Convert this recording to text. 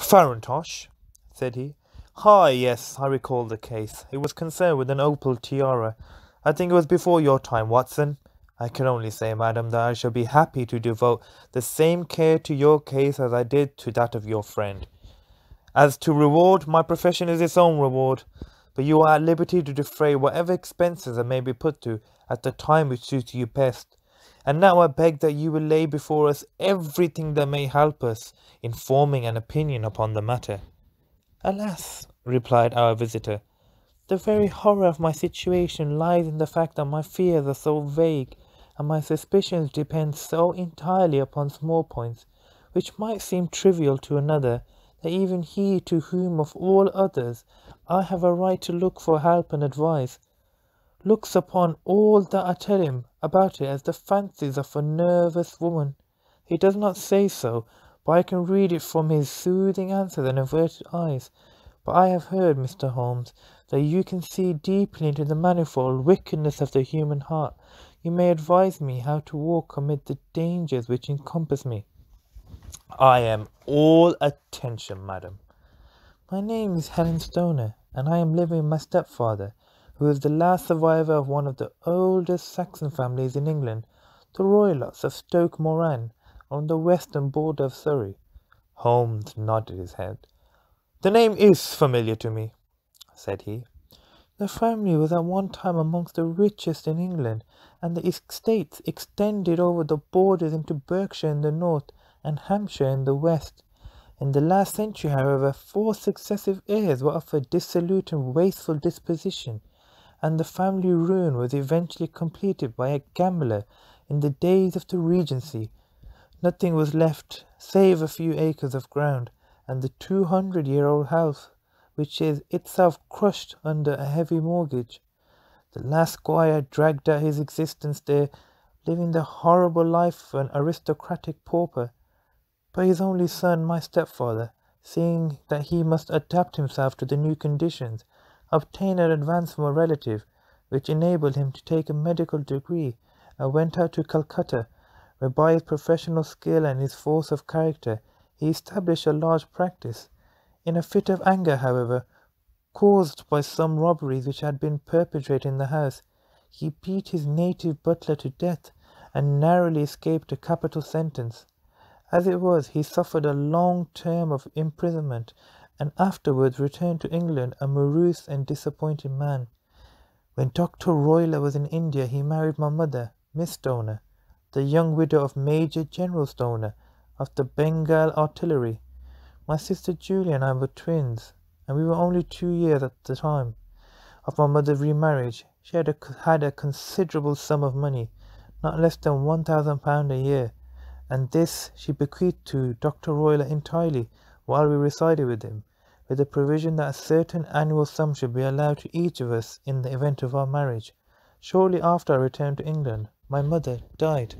Farintosh, said he. Ah, yes, I recall the case. It was concerned with an opal tiara. I think it was before your time, Watson. I can only say, madam, that I shall be happy to devote the same care to your case as I did to that of your friend. As to reward, my profession is its own reward, but you are at liberty to defray whatever expenses I may be put to at the time which suits you best. And now I beg that you will lay before us everything that may help us in forming an opinion upon the matter. Alas, replied our visitor, the very horror of my situation lies in the fact that my fears are so vague, and my suspicions depend so entirely upon small points, which might seem trivial to another, that even he to whom of all others I have a right to look for help and advice, looks upon all that I tell him about it as the fancies of a nervous woman. He does not say so, but I can read it from his soothing answers and averted eyes. But I have heard, Mr. Holmes, that you can see deeply into the manifold wickedness of the human heart. You may advise me how to walk amid the dangers which encompass me. I am all attention, madam. My name is Helen Stoner, and I am living with my stepfather, who is the last survivor of one of the oldest Saxon families in England, the Roylotts of Stoke Moran, on the western border of Surrey. Holmes nodded his head. The name is familiar to me, said he. The family was at one time amongst the richest in England, and the estates extended over the borders into Berkshire in the north and Hampshire in the west. In the last century, however, 4 successive heirs were of a dissolute and wasteful disposition, and the family ruin was eventually completed by a gambler in the days of the Regency. Nothing was left save a few acres of ground, and the 200-year-old house, which is itself crushed under a heavy mortgage. The last squire dragged out his existence there, living the horrible life of an aristocratic pauper. But his only son, my stepfather, seeing that he must adapt himself to the new conditions, obtained an advance from a relative, which enabled him to take a medical degree, and went out to Calcutta, where by his professional skill and his force of character he established a large practice. In a fit of anger, however, caused by some robberies which had been perpetrated in the house, he beat his native butler to death, and narrowly escaped a capital sentence. As it was, he suffered a long term of imprisonment, and afterwards returned to England a morose and disappointed man. When Dr. Roylott was in India, he married my mother, Miss Stoner, the young widow of Major General Stoner, of the Bengal Artillery. My sister Julia and I were twins, and we were only 2 years at the time of my mother's remarriage. She had a considerable sum of money, not less than £1,000 a year, and this she bequeathed to Dr. Roylott entirely while we resided with him, with the provision that a certain annual sum should be allowed to each of us in the event of our marriage. Shortly after I returned to England, my mother died.